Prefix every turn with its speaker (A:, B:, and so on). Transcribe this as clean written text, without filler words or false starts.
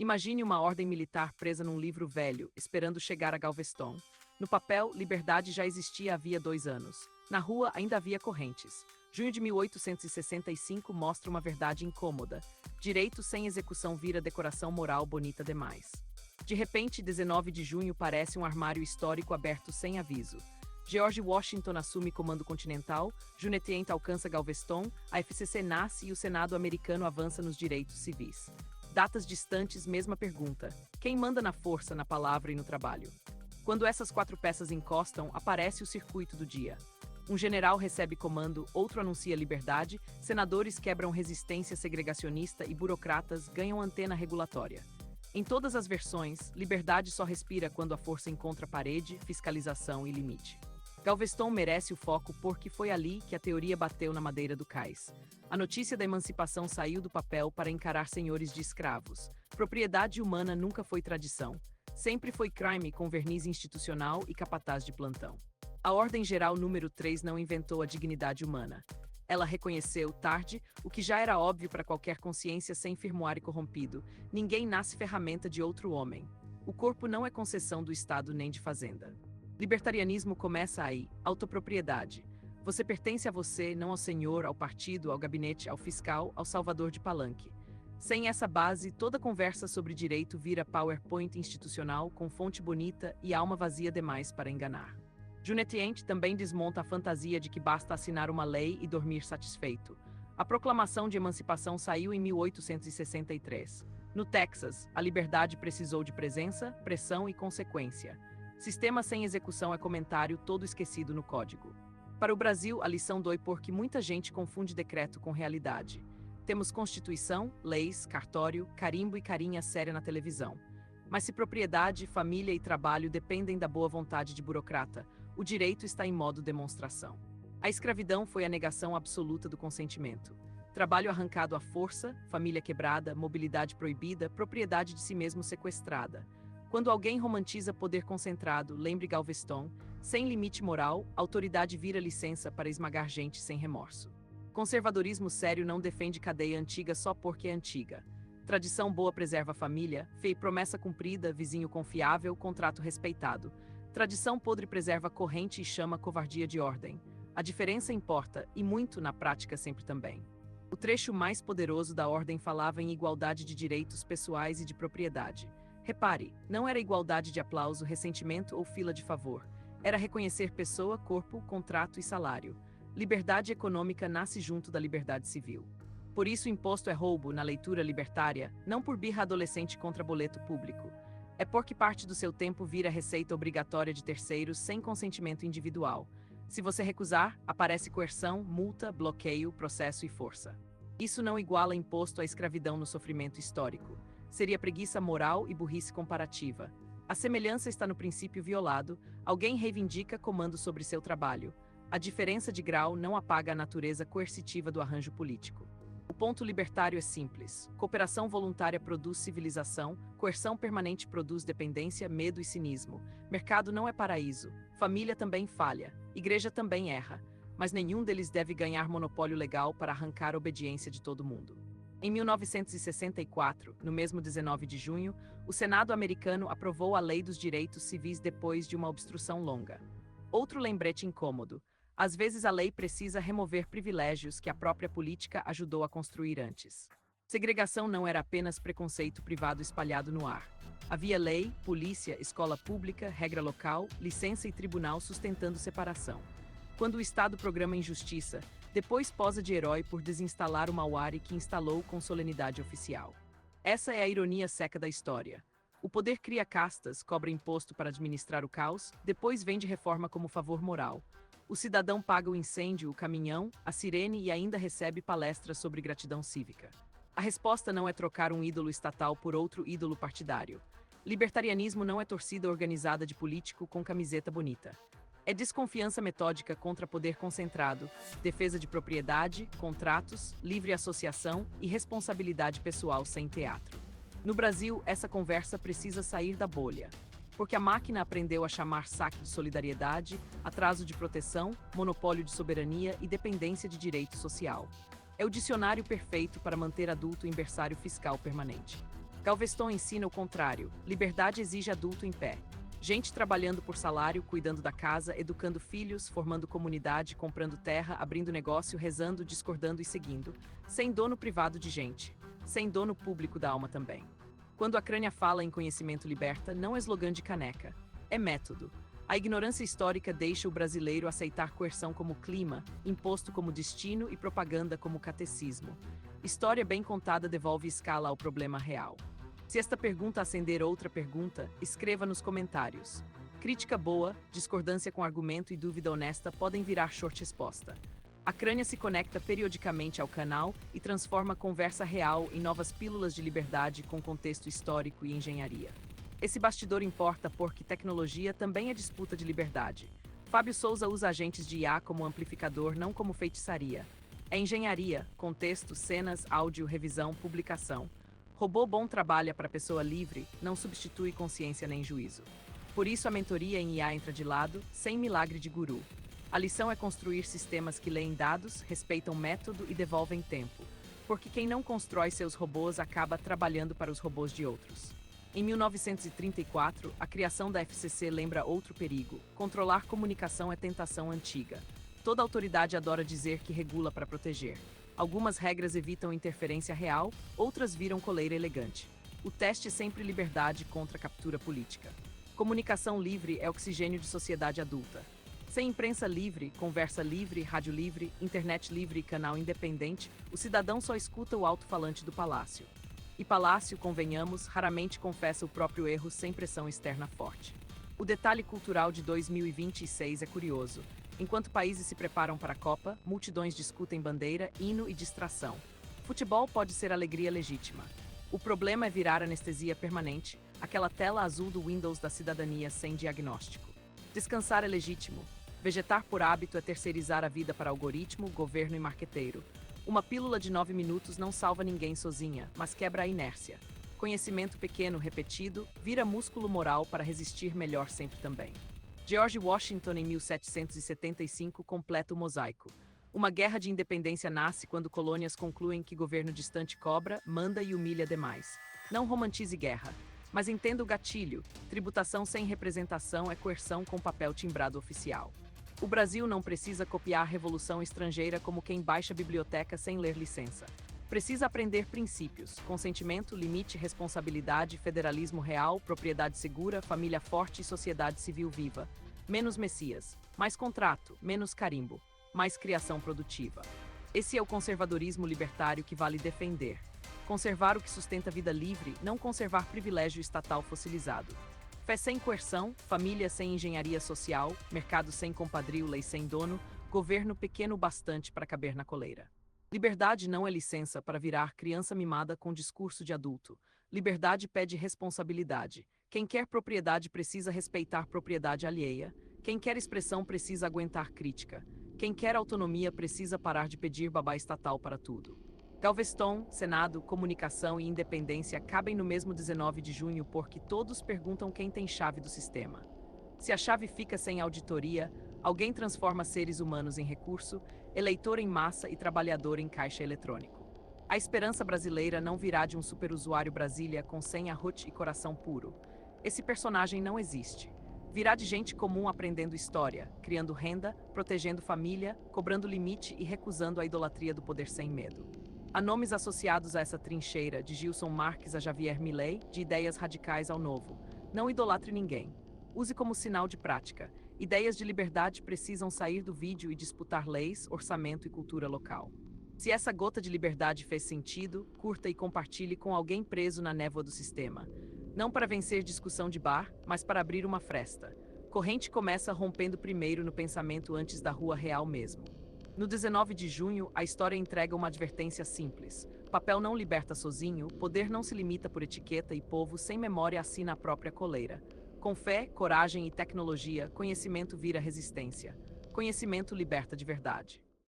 A: Imagine uma ordem militar presa num livro velho, esperando chegar a Galveston. No papel, liberdade já existia havia 2 anos. Na rua, ainda havia correntes. Junho de 1865 mostra uma verdade incômoda. Direito sem execução vira decoração moral bonita demais. De repente, 19 de junho parece um armário histórico aberto sem aviso. George Washington assume comando continental, Juneteenth alcança Galveston, a FCC nasce e o Senado americano avança nos direitos civis. Datas distantes, mesma pergunta. Quem manda na força, na palavra e no trabalho? Quando essas 4 peças encostam, aparece o circuito do dia. Um general recebe comando, outro anuncia liberdade, senadores quebram resistência segregacionista e burocratas ganham antena regulatória. Em todas as versões, liberdade só respira quando a força encontra parede, fiscalização e limite. Galveston merece o foco porque foi ali que a teoria bateu na madeira do cais. A notícia da emancipação saiu do papel para encarar senhores de escravos. Propriedade humana nunca foi tradição. Sempre foi crime com verniz institucional e capataz de plantão. A Ordem Geral número 3 não inventou a dignidade humana. Ela reconheceu, tarde, o que já era óbvio para qualquer consciência sem firmware corrompido. Ninguém nasce ferramenta de outro homem. O corpo não é concessão do Estado nem de fazenda. Libertarianismo começa aí, autopropriedade. Você pertence a você, não ao senhor, ao partido, ao gabinete, ao fiscal, ao salvador de palanque. Sem essa base, toda conversa sobre direito vira PowerPoint institucional com fonte bonita e alma vazia demais para enganar. Juneteenth também desmonta a fantasia de que basta assinar uma lei e dormir satisfeito. A proclamação de emancipação saiu em 1863. No Texas, a liberdade precisou de presença, pressão e consequência. Sistema sem execução é comentário todo esquecido no código. Para o Brasil, a lição dói porque muita gente confunde decreto com realidade. Temos Constituição, leis, cartório, carimbo e carinha séria na televisão. Mas se propriedade, família e trabalho dependem da boa vontade de burocrata, o direito está em modo demonstração. A escravidão foi a negação absoluta do consentimento. Trabalho arrancado à força, família quebrada, mobilidade proibida, propriedade de si mesmo sequestrada. Quando alguém romantiza poder concentrado, lembre Galveston, sem limite moral, autoridade vira licença para esmagar gente sem remorso. Conservadorismo sério não defende cadeia antiga só porque é antiga. Tradição boa preserva a família, fé e promessa cumprida, vizinho confiável, contrato respeitado. Tradição podre preserva corrente e chama covardia de ordem. A diferença importa, e muito na prática sempre também. O trecho mais poderoso da ordem falava em igualdade de direitos pessoais e de propriedade. Repare, não era igualdade de aplauso, ressentimento ou fila de favor. Era reconhecer pessoa, corpo, contrato e salário. Liberdade econômica nasce junto da liberdade civil. Por isso o imposto é roubo na leitura libertária, não por birra adolescente contra boleto público. É porque parte do seu tempo vira receita obrigatória de terceiros sem consentimento individual. Se você recusar, aparece coerção, multa, bloqueio, processo e força. Isso não iguala imposto à escravidão no sofrimento histórico. Seria preguiça moral e burrice comparativa. A semelhança está no princípio violado, alguém reivindica comando sobre seu trabalho. A diferença de grau não apaga a natureza coercitiva do arranjo político. O ponto libertário é simples. Cooperação voluntária produz civilização, coerção permanente produz dependência, medo e cinismo. Mercado não é paraíso. Família também falha. Igreja também erra. Mas nenhum deles deve ganhar monopólio legal para arrancar a obediência de todo mundo. Em 1964, no mesmo 19 de junho, o Senado americano aprovou a Lei dos Direitos Civis depois de uma obstrução longa. Outro lembrete incômodo. Às vezes a lei precisa remover privilégios que a própria política ajudou a construir antes. Segregação não era apenas preconceito privado espalhado no ar. Havia lei, polícia, escola pública, regra local, licença e tribunal sustentando separação. Quando o Estado programa injustiça, depois posa de herói por desinstalar o Mauari que instalou com solenidade oficial. Essa é a ironia seca da história. O poder cria castas, cobra imposto para administrar o caos, depois vende reforma como favor moral. O cidadão paga o incêndio, o caminhão, a sirene e ainda recebe palestras sobre gratidão cívica. A resposta não é trocar um ídolo estatal por outro ídolo partidário. Libertarianismo não é torcida organizada de político com camiseta bonita. É desconfiança metódica contra poder concentrado, defesa de propriedade, contratos, livre associação e responsabilidade pessoal sem teatro. No Brasil, essa conversa precisa sair da bolha. Porque a máquina aprendeu a chamar saque de solidariedade, atraso de proteção, monopólio de soberania e dependência de direito social. É o dicionário perfeito para manter adulto em berçário fiscal permanente. Galveston ensina o contrário: liberdade exige adulto em pé. Gente trabalhando por salário, cuidando da casa, educando filhos, formando comunidade, comprando terra, abrindo negócio, rezando, discordando e seguindo. Sem dono privado de gente. Sem dono público da alma também. Quando a crânia fala em conhecimento liberta, não é slogan de caneca. É método. A ignorância histórica deixa o brasileiro aceitar coerção como clima, imposto como destino e propaganda como catecismo. História bem contada devolve escala ao problema real. Se esta pergunta acender outra pergunta, escreva nos comentários. Crítica boa, discordância com argumento e dúvida honesta podem virar short resposta. A crânia se conecta periodicamente ao canal e transforma a conversa real em novas pílulas de liberdade com contexto histórico e engenharia. Esse bastidor importa porque tecnologia também é disputa de liberdade. Fábio Souza usa agentes de IA como amplificador, não como feitiçaria. É engenharia, contexto, cenas, áudio, revisão, publicação. Robô bom trabalha para pessoa livre, não substitui consciência nem juízo. Por isso a mentoria em IA entra de lado, sem milagre de guru. A lição é construir sistemas que leem dados, respeitam método e devolvem tempo. Porque quem não constrói seus robôs acaba trabalhando para os robôs de outros. Em 1934, a criação da FCC lembra outro perigo: controlar comunicação é tentação antiga. Toda autoridade adora dizer que regula para proteger. Algumas regras evitam interferência real, outras viram coleira elegante. O teste é sempre liberdade contra captura política. Comunicação livre é oxigênio de sociedade adulta. Sem imprensa livre, conversa livre, rádio livre, internet livre e canal independente, o cidadão só escuta o alto-falante do palácio. E palácio, convenhamos, raramente confessa o próprio erro sem pressão externa forte. O detalhe cultural de 2026 é curioso. Enquanto países se preparam para a Copa, multidões discutem bandeira, hino e distração. Futebol pode ser alegria legítima. O problema é virar anestesia permanente, aquela tela azul do Windows da cidadania sem diagnóstico. Descansar é legítimo. Vegetar por hábito é terceirizar a vida para algoritmo, governo e marqueteiro. Uma pílula de 9 minutos não salva ninguém sozinha, mas quebra a inércia. Conhecimento pequeno repetido vira músculo moral para resistir melhor sempre também. George Washington, em 1775, completa o mosaico. Uma guerra de independência nasce quando colônias concluem que governo distante cobra, manda e humilha demais. Não romantize guerra, mas entenda o gatilho: tributação sem representação é coerção com papel timbrado oficial. O Brasil não precisa copiar a revolução estrangeira como quem baixa a biblioteca sem ler licença. Precisa aprender princípios: consentimento, limite, responsabilidade, federalismo real, propriedade segura, família forte e sociedade civil viva. Menos Messias, mais contrato, menos carimbo, mais criação produtiva. Esse é o conservadorismo libertário que vale defender. Conservar o que sustenta a vida livre, não conservar privilégio estatal fossilizado. Fé sem coerção, família sem engenharia social, mercado sem compadrio, lei sem dono, governo pequeno bastante para caber na coleira. Liberdade não é licença para virar criança mimada com discurso de adulto. Liberdade pede responsabilidade. Quem quer propriedade precisa respeitar propriedade alheia. Quem quer expressão precisa aguentar crítica. Quem quer autonomia precisa parar de pedir babá estatal para tudo. Galveston, Senado, Comunicação e Independência cabem no mesmo 19 de junho porque todos perguntam quem tem chave do sistema. Se a chave fica sem auditoria, alguém transforma seres humanos em recurso, eleitor em massa e trabalhador em caixa eletrônico. A esperança brasileira não virá de um superusuário Brasília com senha root e coração puro. Esse personagem não existe. Virá de gente comum aprendendo história, criando renda, protegendo família, cobrando limite e recusando a idolatria do poder sem medo. Há nomes associados a essa trincheira, de Gilson Marques a Javier Milei, de ideias radicais ao novo. Não idolatre ninguém. Use como sinal de prática. Ideias de liberdade precisam sair do vídeo e disputar leis, orçamento e cultura local. Se essa gota de liberdade fez sentido, curta e compartilhe com alguém preso na névoa do sistema. Não para vencer discussão de bar, mas para abrir uma fresta. Corrente começa rompendo primeiro no pensamento antes da rua real mesmo. No 19 de junho, a história entrega uma advertência simples. Papel não liberta sozinho, poder não se limita por etiqueta e povo sem memória assina a própria coleira. Com fé, coragem e tecnologia, conhecimento vira resistência. Conhecimento liberta de verdade.